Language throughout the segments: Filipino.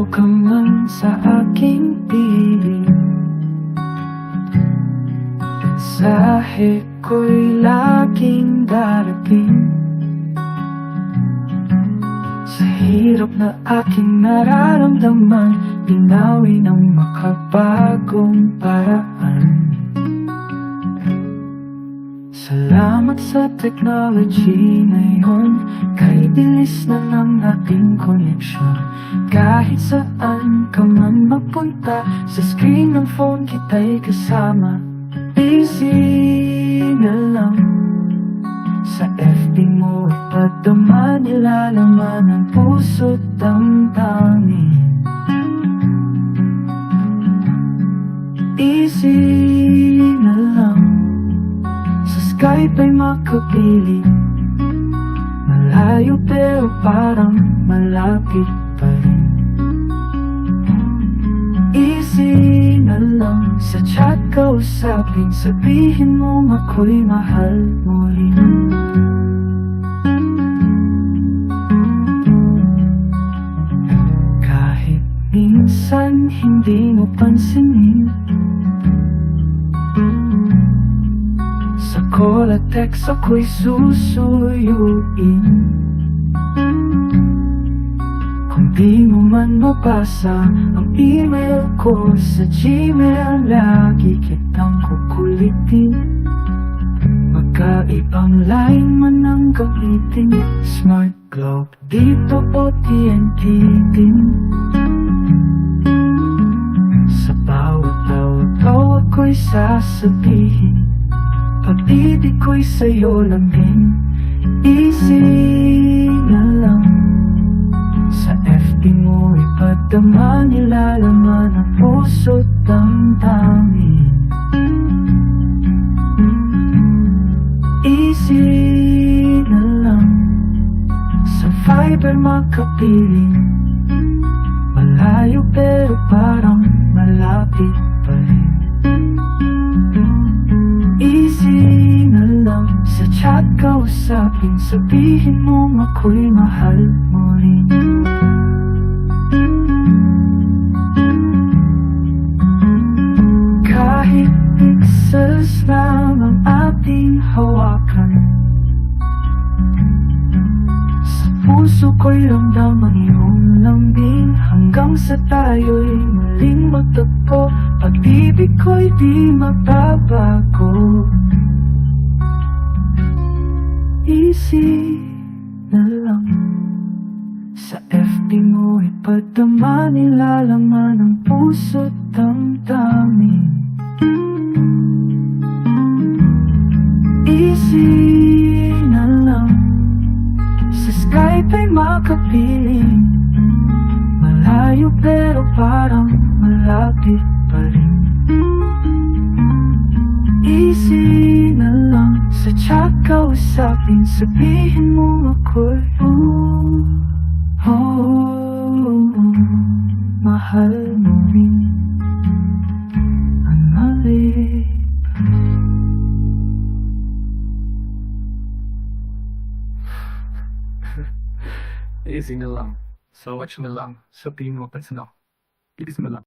ka man sa aking piling, mensahe ko'y laging darating. Sa hirap na aking nararamdaman, binawi ng makabagong paraan. Salamat sa technology ngayon, kay bilis na ng ating connection. Kahit saan ka man magpunta, sa screen ng phone kita'y kasama. Easy na lang, sa FB mo ipadama, nilalaman ng puso't damdamin. Easy na lang, sa Skype ay makapiling. Malayo pero parang malapit pa rin. Easy na lang, sa chat kausapin, sabihin mo ako'y mahal mo rin. Kahit minsan hindi mo pansinin, sa call at text ako'y susuyuin. Kung di mo man mabasa ang email ko sa Gmail, lagi kitang kukulitin. Magkaibang line man ang gamitin, Smart Globe dito o TNT din. Sa bawat tawa ko'y sasabihin, pag-ibig ko'y sa'yo lang din. Easy na lang, sa FB mo ipadama, nilalaman ang puso't damdamin. Easy na lang, sa Viber makapiling. Malayo pero parang malapit pa rin. Easy na lang, sa chat kausapin, sabihin mo ako'y mahal mo rin. Kahit pixels lang ang ating hawakan, sa puso ko'y ramdam ang iyong lambing. Hanggang sa tayo'y muling magtagpo, pag-ibig ko'y di magbabago. Easy na lang, sa FB mo ipadama, nilalaman ang puso't damdamin. Easy na lang, sa Skype ay makapiling. Malayo pero parang malapit pa rin. Easy na lang, sa chat kausapin, sabihin mo ako'y mahal mo rin. Ang mali Easy na lang. So watch na lang. Sabihin mo pa sila. Bilis na lang.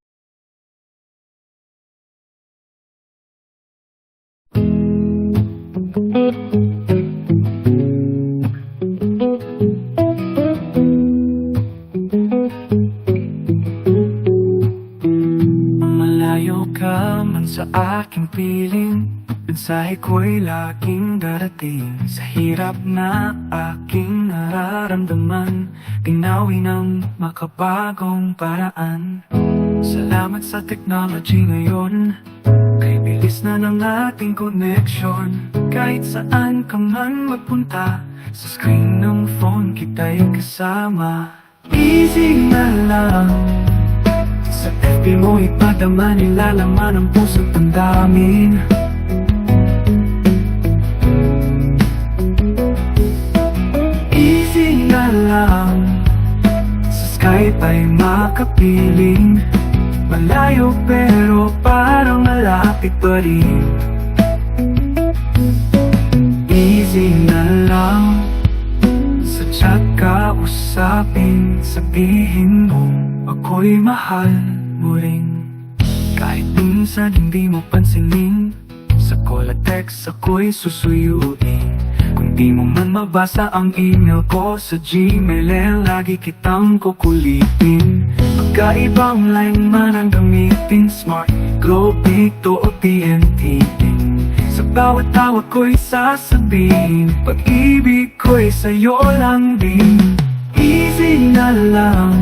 Malayo ka man sa aking piling, mensahe ko'y laging darating. Sa hirap na aking nararamdaman, binawi ng makabagong paraan. Salamat sa technology ngayon, kay bilis na ng ating connection. Kahit saan ka man magpunta, sa screen ng phone kita'y kasama. Easy na lang, sa FB mo ipadama, nilalaman ang puso't damdamin. Easy na lang, sa Skype ay makapiling. Malayo pero parang malapit pa rin. Easy na lang, sa chat kausapin, sabihin mo ako'y mahal mo rin. Kahit minsan hindi mo pansinin, sa call at text ako'y susuyuin. Kung di mo man mabasa ang email ko sa Gmail, lagi kitang kukulitin. Pagkaibang line man ang gamitin, Smart, Globe, Dito o TNT din. Sa bawat tawag ko'y sasabihin, pag-ibig ko'y sa'yo lang din. Easy na lang,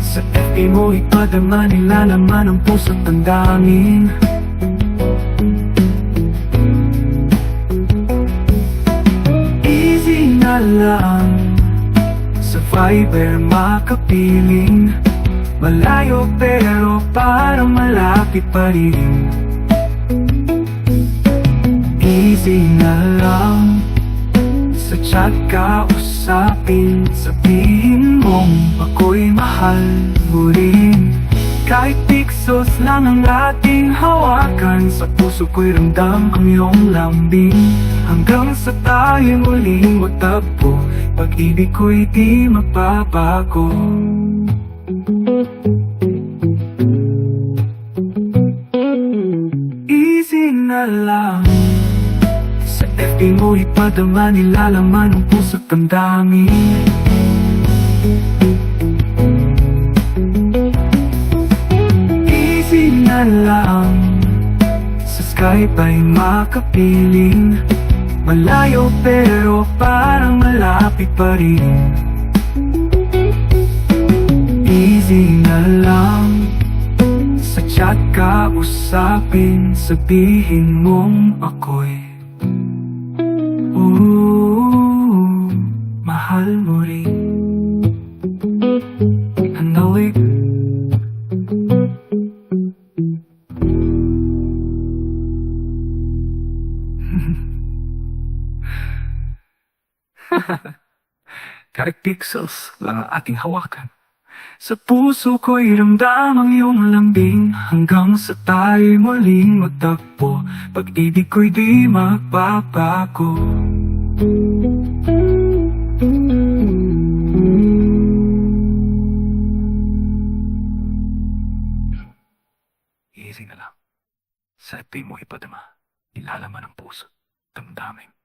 sa FB mo ipadama, nilalaman ang puso't ang damdamin. Easy na lang, sa Viber makapiling. Malayo pero parang malapit pa rin. Easy na lang, sa chat ka usapin, sabihin mong ako'y mahal mo rin. Kahit pixels lang ang ating hawakan, sa puso ko'y ramdam ang iyong lambing. Hanggang sa tayo muling magtagpo, pag-ibig ko'y di magbabago. Easy na lang, sa FB mo ipadama, nilalaman ang puso't damdamin. Easy na lang, sa Skype ay makapiling. Malayo pero parang malapit pa rin. Easy na lang, sa chat ka usapin, sabihin mong ako'y mahal mo rin. Hanawig kahit pixels lang ang ating hawakan, sa puso ko'y ramdam ang iyong lambing. Hanggang sa tayo'y muling magtagpo, pag-ibig ko'y di magbabago. Easy na lang, sa FB mo ipadama, ilalaman ang puso, damdamin.